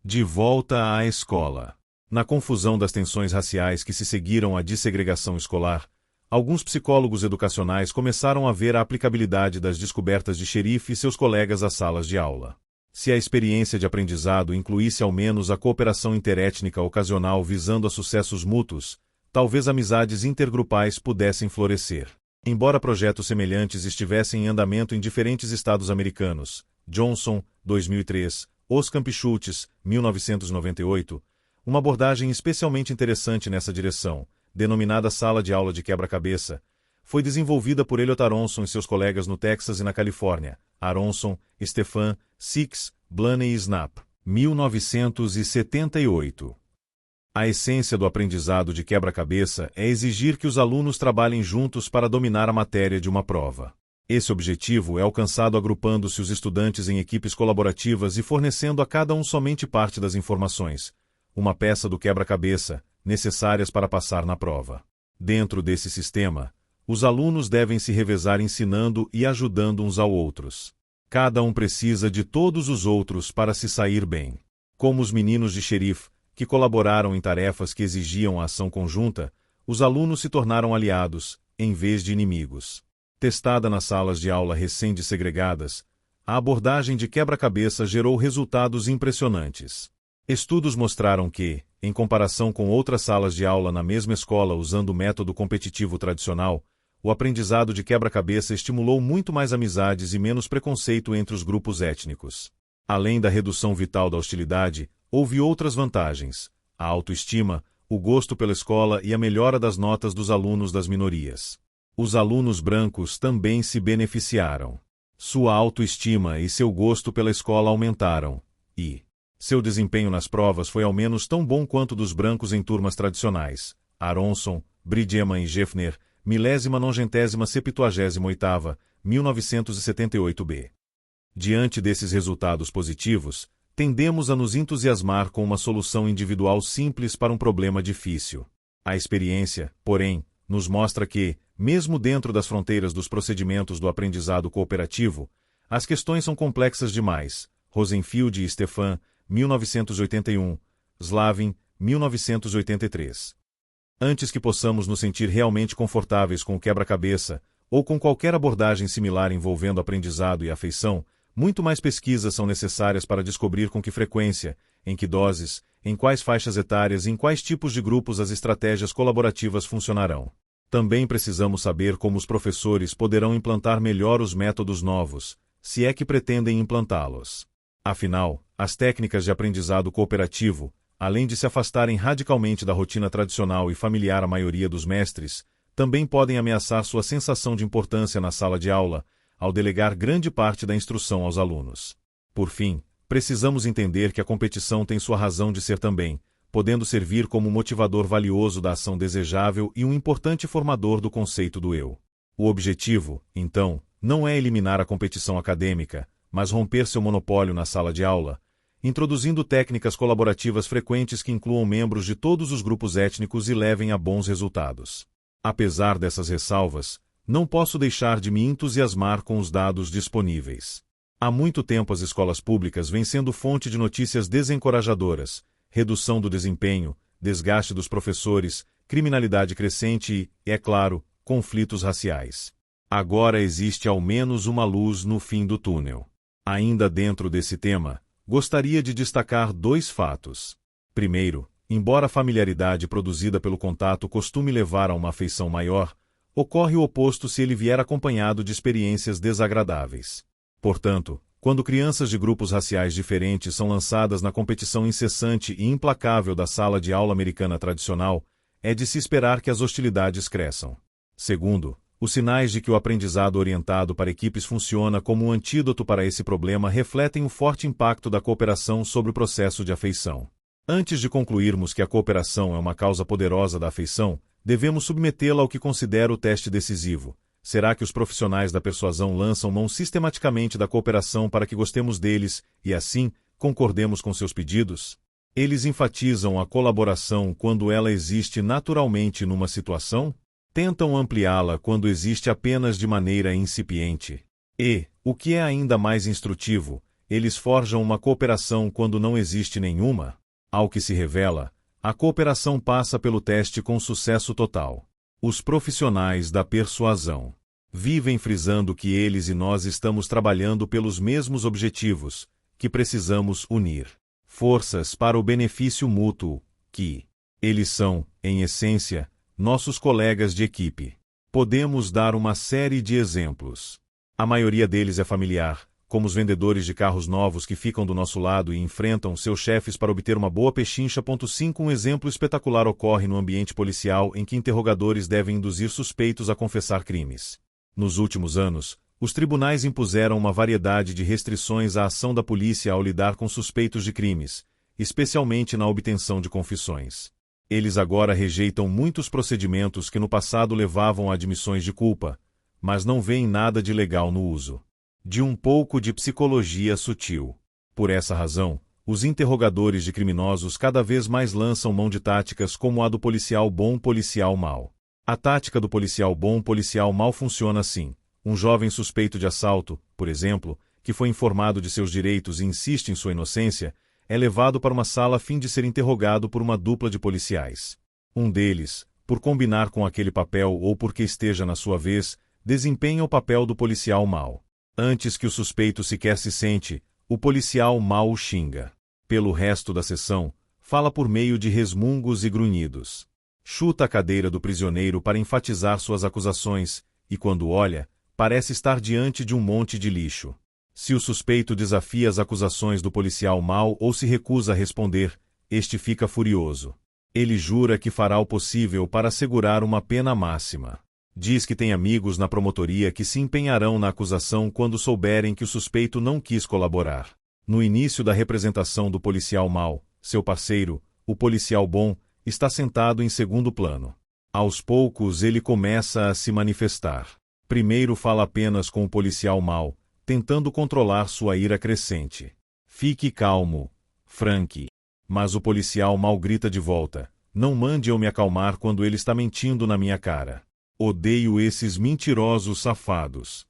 De volta à escola. Na confusão das tensões raciais que se seguiram à dessegregação escolar, alguns psicólogos educacionais começaram a ver a aplicabilidade das descobertas de Sherif e seus colegas às salas de aula. Se a experiência de aprendizado incluísse ao menos a cooperação interétnica ocasional visando a sucessos mútuos, talvez amizades intergrupais pudessem florescer. Embora projetos semelhantes estivessem em andamento em diferentes estados americanos, Johnson, 2003, Oskamp e Schultz, 1998, uma abordagem especialmente interessante nessa direção, denominada Sala de Aula de Quebra-Cabeça, foi desenvolvida por Elliot Aronson e seus colegas no Texas e na Califórnia, Aronson, Stephan, Six, Blaney e Snap, 1978. A essência do aprendizado de quebra-cabeça é exigir que os alunos trabalhem juntos para dominar a matéria de uma prova. Esse objetivo é alcançado agrupando-se os estudantes em equipes colaborativas e fornecendo a cada um somente parte das informações, uma peça do quebra-cabeça, necessárias para passar na prova. Dentro desse sistema, os alunos devem se revezar ensinando e ajudando uns aos outros. Cada um precisa de todos os outros para se sair bem. Como os meninos de Sherif, que colaboraram em tarefas que exigiam a ação conjunta, os alunos se tornaram aliados, em vez de inimigos. Testada nas salas de aula recém-dessegregadas, a abordagem de quebra-cabeça gerou resultados impressionantes. Estudos mostraram que, em comparação com outras salas de aula na mesma escola usando o método competitivo tradicional, o aprendizado de quebra-cabeça estimulou muito mais amizades e menos preconceito entre os grupos étnicos. Além da redução vital da hostilidade, houve outras vantagens: a autoestima, o gosto pela escola e a melhora das notas dos alunos das minorias. Os alunos brancos também se beneficiaram. Sua autoestima e seu gosto pela escola aumentaram, e seu desempenho nas provas foi ao menos tão bom quanto dos brancos em turmas tradicionais. Aronson, Bridgeman e Jeffner, 1978ª, 1978b. Diante desses resultados positivos, tendemos a nos entusiasmar com uma solução individual simples para um problema difícil. A experiência, porém, nos mostra que, mesmo dentro das fronteiras dos procedimentos do aprendizado cooperativo, as questões são complexas demais. Rosenfield e Stephan, 1981, Slavin, 1983. Antes que possamos nos sentir realmente confortáveis com o quebra-cabeça, ou com qualquer abordagem similar envolvendo aprendizado e afeição, muito mais pesquisas são necessárias para descobrir com que frequência, em que doses, em quais faixas etárias e em quais tipos de grupos as estratégias colaborativas funcionarão. Também precisamos saber como os professores poderão implantar melhor os métodos novos, se é que pretendem implantá-los. Afinal, as técnicas de aprendizado cooperativo, além de se afastarem radicalmente da rotina tradicional e familiar à maioria dos mestres, também podem ameaçar sua sensação de importância na sala de aula, ao delegar grande parte da instrução aos alunos. Por fim, precisamos entender que a competição tem sua razão de ser também, podendo servir como motivador valioso da ação desejável e um importante formador do conceito do eu. O objetivo, então, não é eliminar a competição acadêmica, mas romper seu monopólio na sala de aula, introduzindo técnicas colaborativas frequentes que incluam membros de todos os grupos étnicos e levem a bons resultados. Apesar dessas ressalvas, não posso deixar de me entusiasmar com os dados disponíveis. Há muito tempo as escolas públicas vêm sendo fonte de notícias desencorajadoras: redução do desempenho, desgaste dos professores, criminalidade crescente e, é claro, conflitos raciais. Agora existe ao menos uma luz no fim do túnel. Ainda dentro desse tema, gostaria de destacar dois fatos. Primeiro, embora a familiaridade produzida pelo contato costume levar a uma afeição maior, ocorre o oposto se ele vier acompanhado de experiências desagradáveis. Portanto, quando crianças de grupos raciais diferentes são lançadas na competição incessante e implacável da sala de aula americana tradicional, é de se esperar que as hostilidades cresçam. Segundo, os sinais de que o aprendizado orientado para equipes funciona como um antídoto para esse problema refletem o forte impacto da cooperação sobre o processo de afeição. Antes de concluirmos que a cooperação é uma causa poderosa da afeição, devemos submetê-la ao que considero o teste decisivo. Será que os profissionais da persuasão lançam mão sistematicamente da cooperação para que gostemos deles e, assim, concordemos com seus pedidos? Eles enfatizam a colaboração quando ela existe naturalmente numa situação? Tentam ampliá-la quando existe apenas de maneira incipiente? E, o que é ainda mais instrutivo, Eles forjam uma cooperação quando não existe nenhuma? Ao que se revela, a cooperação passa pelo teste com sucesso total. Os profissionais da persuasão vivem frisando que eles e nós estamos trabalhando pelos mesmos objetivos, que precisamos unir forças para o benefício mútuo, que eles são, em essência, nossos colegas de equipe. Podemos dar uma série de exemplos. A maioria deles é familiar, como os vendedores de carros novos que ficam do nosso lado e enfrentam seus chefes para obter uma boa pechincha. 5. Um exemplo espetacular ocorre no ambiente policial em que interrogadores devem induzir suspeitos a confessar crimes. Nos últimos anos, os tribunais impuseram uma variedade de restrições à ação da polícia ao lidar com suspeitos de crimes, especialmente na obtenção de confissões. Eles agora rejeitam muitos procedimentos que no passado levavam a admissões de culpa, mas não veem nada de legal no uso de um pouco de psicologia sutil. Por essa razão, os interrogadores de criminosos cada vez mais lançam mão de táticas como a do policial bom, policial mau. A tática do policial bom, policial mau funciona assim. Um jovem suspeito de assalto, por exemplo, que foi informado de seus direitos e insiste em sua inocência, é levado para uma sala a fim de ser interrogado por uma dupla de policiais. Um deles, por combinar com aquele papel ou porque esteja na sua vez, desempenha o papel do policial mau. Antes que o suspeito sequer se sente, o policial mau o xinga. Pelo resto da sessão, fala por meio de resmungos e grunhidos. Chuta a cadeira do prisioneiro para enfatizar suas acusações, e quando olha, parece estar diante de um monte de lixo. Se o suspeito desafia as acusações do policial mau ou se recusa a responder, este fica furioso. Ele jura que fará o possível para assegurar uma pena máxima. Diz que tem amigos na promotoria que se empenharão na acusação quando souberem que o suspeito não quis colaborar. No início da representação do policial mau, seu parceiro, o policial bom, está sentado em segundo plano. Aos poucos ele começa a se manifestar. Primeiro fala apenas com o policial mau, tentando controlar sua ira crescente. Fique calmo, Frank. Mas o policial mau grita de volta: não mande eu me acalmar quando ele está mentindo na minha cara. Odeio esses mentirosos safados.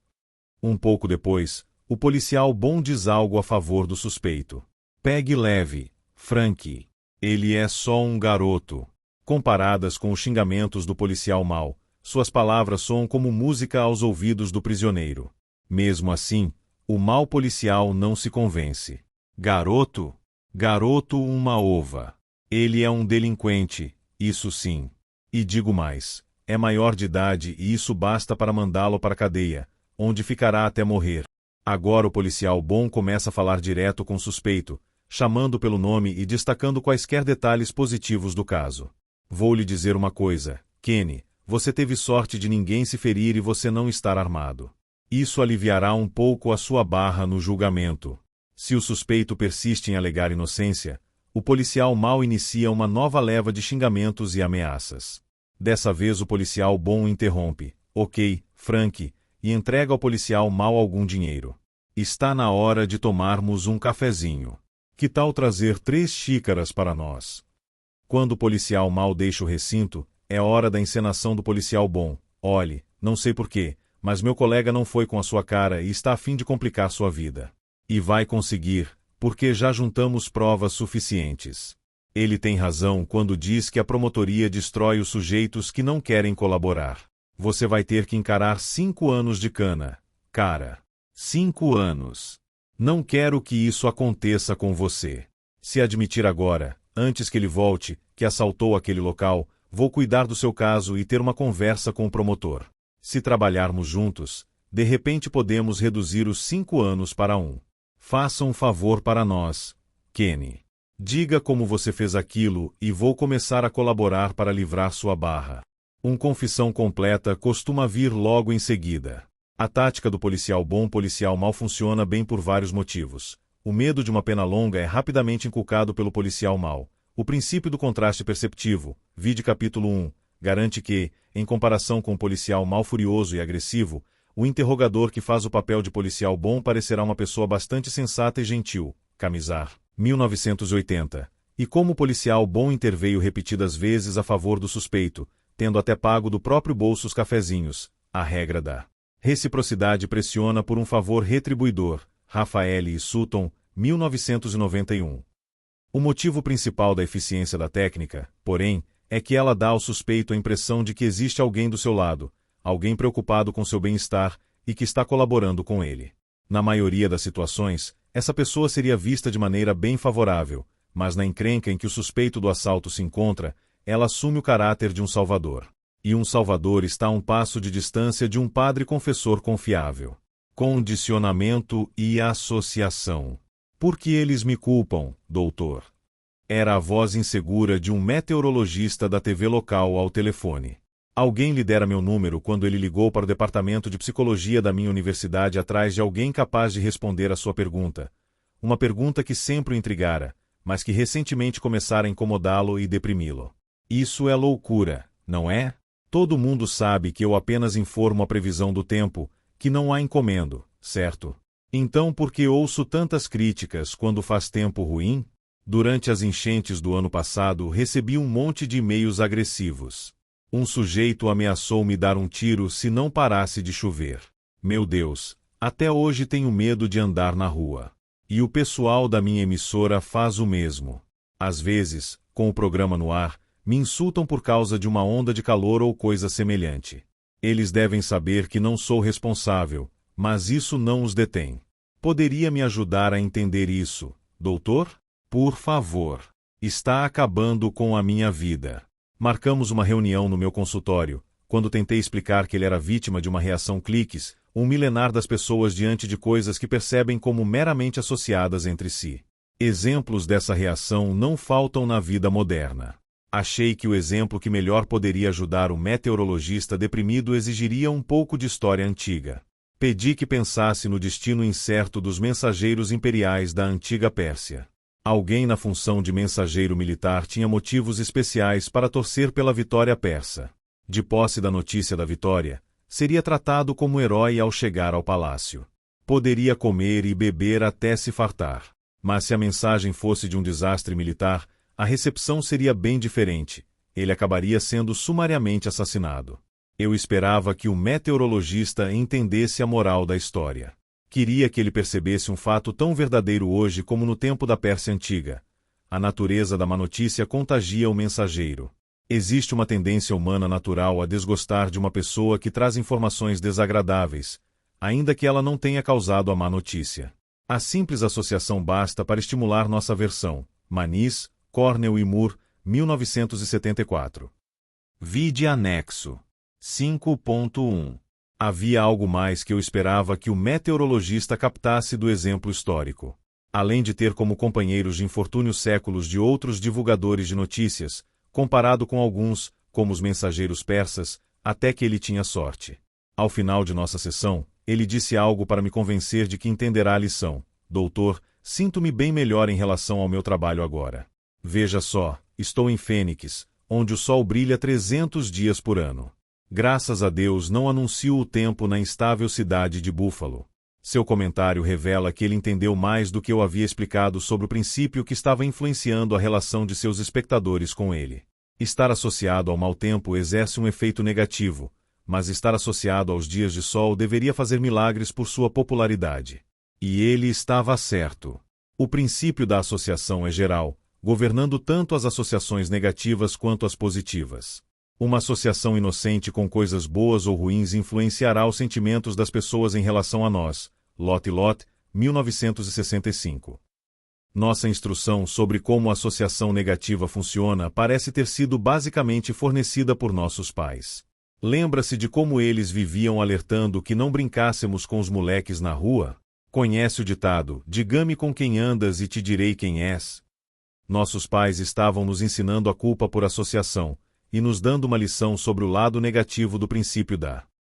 Um pouco depois, o policial bom diz algo a favor do suspeito. Pegue leve, Frank. Ele é só um garoto. Comparadas com os xingamentos do policial mau, suas palavras soam como música aos ouvidos do prisioneiro. Mesmo assim, o mau policial não se convence. Garoto? Garoto uma ova. Ele é um delinquente, isso sim. E digo mais. É maior de idade e isso basta para mandá-lo para a cadeia, onde ficará até morrer. Agora o policial bom começa a falar direto com o suspeito, chamando pelo nome e destacando quaisquer detalhes positivos do caso. Vou lhe dizer uma coisa, Kenny, você teve sorte de ninguém se ferir e você não estar armado. Isso aliviará um pouco a sua barra no julgamento. Se o suspeito persiste em alegar inocência, o policial mau inicia uma nova leva de xingamentos e ameaças. Dessa vez o policial bom interrompe. Ok, Frank, e entrega ao policial mau algum dinheiro. Está na hora de tomarmos um cafezinho. Que tal trazer 3 xícaras para nós? Quando o policial mau deixa o recinto, é hora da encenação do policial bom. Olhe, não sei porquê, mas meu colega não foi com a sua cara e está a fim de complicar sua vida. E vai conseguir, porque já juntamos provas suficientes. Ele tem razão quando diz que a promotoria destrói os sujeitos que não querem colaborar. Você vai ter que encarar 5 anos de cana, cara. 5 anos. Não quero que isso aconteça com você. Se admitir agora, antes que ele volte, que assaltou aquele local, vou cuidar do seu caso e ter uma conversa com o promotor. Se trabalharmos juntos, de repente podemos reduzir os 5 anos para 1. Faça um favor para nós, Kenny. Diga como você fez aquilo e vou começar a colaborar para livrar sua barra. Uma confissão completa costuma vir logo em seguida. A tática do policial bom, policial mau funciona bem por vários motivos. O medo de uma pena longa é rapidamente inculcado pelo policial mau. O princípio do contraste perceptivo, vide capítulo 1, garante que, em comparação com o policial mau furioso e agressivo, o interrogador que faz o papel de policial bom parecerá uma pessoa bastante sensata e gentil. Camisar. 1980. E como o policial bom interveio repetidas vezes a favor do suspeito, tendo até pago do próprio bolso os cafezinhos, a regra da reciprocidade pressiona por um favor retribuidor, Rafael e Sutton, 1991. O motivo principal da eficiência da técnica, porém, é que ela dá ao suspeito a impressão de que existe alguém do seu lado, alguém preocupado com seu bem-estar e que está colaborando com ele. Na maioria das situações, essa pessoa seria vista de maneira bem favorável, mas na encrenca em que o suspeito do assalto se encontra, ela assume o caráter de um salvador. E um salvador está a um passo de distância de um padre confessor confiável. Condicionamento e associação. Por que eles me culpam, doutor? Era a voz insegura de um meteorologista da TV local ao telefone. Alguém lhe dera meu número quando ele ligou para o departamento de psicologia da minha universidade atrás de alguém capaz de responder à sua pergunta. Uma pergunta que sempre o intrigara, mas que recentemente começara a incomodá-lo e deprimi-lo. Isso é loucura, não é? Todo mundo sabe que eu apenas informo a previsão do tempo, que não a encomendo, certo? Então por que ouço tantas críticas quando faz tempo ruim? Durante as enchentes do ano passado, recebi um monte de e-mails agressivos. Um sujeito ameaçou me dar um tiro se não parasse de chover. Meu Deus, até hoje tenho medo de andar na rua. E o pessoal da minha emissora faz o mesmo. Às vezes, com o programa no ar, me insultam por causa de uma onda de calor ou coisa semelhante. Eles devem saber que não sou responsável, mas isso não os detém. Poderia me ajudar a entender isso, doutor? Por favor. Está acabando com a minha vida. Marcamos uma reunião no meu consultório, quando tentei explicar que ele era vítima de uma reação cliques, um milenar das pessoas diante de coisas que percebem como meramente associadas entre si. Exemplos dessa reação não faltam na vida moderna. Achei que o exemplo que melhor poderia ajudar o meteorologista deprimido exigiria um pouco de história antiga. Pedi que pensasse no destino incerto dos mensageiros imperiais da antiga Pérsia. Alguém na função de mensageiro militar tinha motivos especiais para torcer pela vitória persa. De posse da notícia da vitória, seria tratado como herói ao chegar ao palácio. Poderia comer e beber até se fartar. Mas se a mensagem fosse de um desastre militar, a recepção seria bem diferente. Ele acabaria sendo sumariamente assassinado. Eu esperava que o meteorologista entendesse a moral da história. Queria que ele percebesse um fato tão verdadeiro hoje como no tempo da Pérsia Antiga. A natureza da má notícia contagia o mensageiro. Existe uma tendência humana natural a desgostar de uma pessoa que traz informações desagradáveis, ainda que ela não tenha causado a má notícia. A simples associação basta para estimular nossa aversão. Maniz, Cornell e Moore, 1974. Vide anexo. 5.1. Havia algo mais que eu esperava que o meteorologista captasse do exemplo histórico. Além de ter como companheiros de infortúnio séculos de outros divulgadores de notícias, comparado com alguns, como os mensageiros persas, até que ele tinha sorte. Ao final de nossa sessão, ele disse algo para me convencer de que entenderá a lição. Doutor, sinto-me bem melhor em relação ao meu trabalho agora. Veja só, estou em Fênix, onde o sol brilha 300 dias por ano. Graças a Deus não anuncio o tempo na instável cidade de Buffalo. Seu comentário revela que ele entendeu mais do que eu havia explicado sobre o princípio que estava influenciando a relação de seus espectadores com ele. Estar associado ao mau tempo exerce um efeito negativo, mas estar associado aos dias de sol deveria fazer milagres por sua popularidade. E ele estava certo. O princípio da associação é geral, governando tanto as associações negativas quanto as positivas. Uma associação inocente com coisas boas ou ruins influenciará os sentimentos das pessoas em relação a nós. Lot, 1965. Nossa instrução sobre como a associação negativa funciona parece ter sido basicamente fornecida por nossos pais. Lembra-se de como eles viviam alertando que não brincássemos com os moleques na rua? Conhece o ditado, diga-me com quem andas e te direi quem és? Nossos pais estavam nos ensinando a culpa por associação, e nos dando uma lição sobre o lado negativo do princípio da